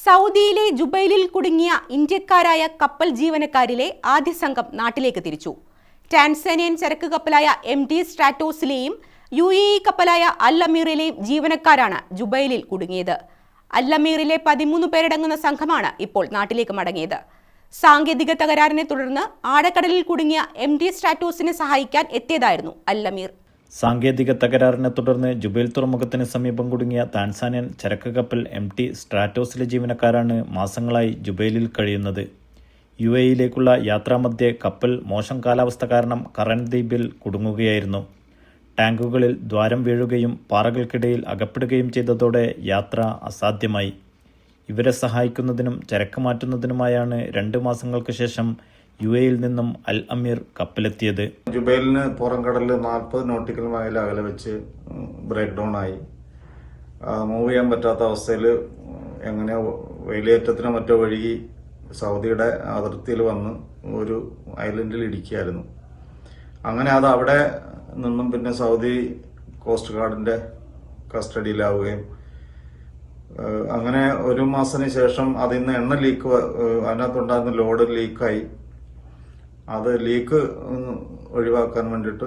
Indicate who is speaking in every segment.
Speaker 1: സൗദിയിലെ ജുബൈലിൽ കുടുങ്ങിയ ഇന്ത്യക്കാരായ കപ്പൽ ജീവനക്കാരിലെ ആദ്യ സംഘം നാട്ടിലേക്ക് തിരിച്ചു. ടാൻസാനിയൻ ചരക്ക് കപ്പലായ MT സ്ട്രാറ്റോസിലെയും UAE കപ്പലായ അൽ അമീറിലെയും ജീവനക്കാരാണ് ജുബൈലിൽ കുടുങ്ങിയത്. അൽ അമീറിലെ 13 പേരടങ്ങുന്ന സംഘമാണ് ഇപ്പോൾ നാട്ടിലേക്ക് മടങ്ങിയത്. സാങ്കേതിക തകരാറിനെ തുടർന്ന് ആഴക്കടലിൽ കുടുങ്ങിയ MT സ്ട്രാറ്റോസിനെ സഹായിക്കാൻ എത്തിയതായിരുന്നു അൽ അമീർ.
Speaker 2: സാങ്കേതിക തകരാറിനെ തുടർന്ന് ജുബൈൽ തുറമുഖത്തിന് സമീപം കുടുങ്ങിയ താൻസാനിയൻ ചരക്ക് കപ്പൽ MT സ്ട്രാറ്റോസിലെ ജീവനക്കാരാണ് മാസങ്ങളായി ജുബൈലിൽ കഴിയുന്നത്. UAEയിലേക്കുള്ള യാത്രാമധ്യേ കപ്പൽ മോശം കാലാവസ്ഥ കാരണം കറൻ ദ്വീപിൽ കുടുങ്ങുകയായിരുന്നു. ടാങ്കുകളിൽ ദ്വാരം വീഴുകയും പാറകൾക്കിടയിൽ അകപ്പെടുകയും ചെയ്തതോടെ യാത്ര അസാധ്യമായി. ഇവരെ സഹായിക്കുന്നതിനും ചരക്ക് മാറ്റുന്നതിനുമായാണ് 2 മാസങ്ങൾക്ക് ശേഷം UAEയിൽ നിന്നും അൽ അമീർ കപ്പലെത്തിയത്.
Speaker 3: ജുബൈലിന് പുറം കടലിൽ 40 നോട്ടിക്കൽ മൈൽ അകലെ വെച്ച് ബ്രേക്ക് ഡൗൺ ആയി. മൂവ് ചെയ്യാൻ പറ്റാത്ത അവസ്ഥയിൽ എങ്ങനെയോ വേലിയേറ്റത്തിനോ മറ്റോ വഴി സൗദിയുടെ അതിർത്തിയിൽ വന്ന് ഒരു ഐലൻഡിൽ ഇടിക്കുകയായിരുന്നു. അങ്ങനെ അത് അവിടെ നിന്നും പിന്നെ സൗദി കോസ്റ്റ് ഗാർഡിന്റെ കസ്റ്റഡിയിലാവുകയും അങ്ങനെ 1 മാസത്തിന് ശേഷം അതിൽ നിന്ന് എണ്ണ ലീക്ക് അതിനകത്തുണ്ടായിരുന്ന ലോഡ് ലീക്കായി. അത് ലീക്ക് ഒഴിവാക്കാൻ വേണ്ടിയിട്ട്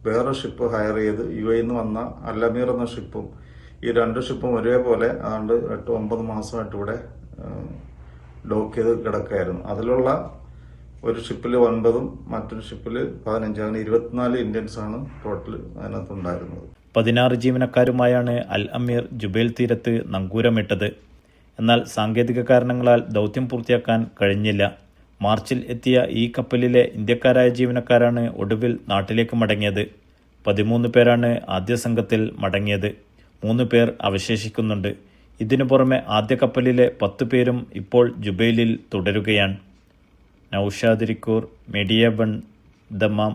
Speaker 3: വേറെ ഷിപ്പ് ഹയർ ചെയ്ത് UAEയിൽ നിന്ന് വന്ന അൽ അമീർ എന്ന ഷിപ്പും ഈ 2 ഷിപ്പും ഒരേപോലെ ഏതാണ്ട് 8-9 മാസമായിട്ട് ഇവിടെ ഡോക്ക് ചെയ്ത് കിടക്കുകയായിരുന്നു. അതിലുള്ള ഒരു ഷിപ്പിൽ 9 മറ്റൊരു ഷിപ്പിൽ 15 അങ്ങനെ 24 ഇന്ത്യൻസ് ആണ് ടോട്ടൽ അതിനകത്തുണ്ടായിരുന്നത്.
Speaker 2: 16 ജീവനക്കാരുമായാണ് അൽ അമീർ ജുബൈൽ തീരത്ത് നങ്കൂരമിട്ടത്. എന്നാൽ സാങ്കേതിക കാരണങ്ങളാൽ ദൗത്യം പൂർത്തിയാക്കാൻ കഴിഞ്ഞില്ല. മാർച്ചിൽ എത്തിയ ഈ കപ്പലിലെ ഇന്ത്യക്കാരായ ജീവനക്കാരാണ് ഒടുവിൽ നാട്ടിലേക്ക് മടങ്ങിയത്. 13 പേരാണ് ആദ്യ സംഘത്തിൽ മടങ്ങിയത്. 3 പേർ അവശേഷിക്കുന്നുണ്ട്. ഇതിനു പുറമെ ആദ്യ കപ്പലിലെ 10 പേരും ഇപ്പോൾ ജുബൈലിൽ തുടരുകയാണ്. Naushad Irikkur, media 1, Dammam.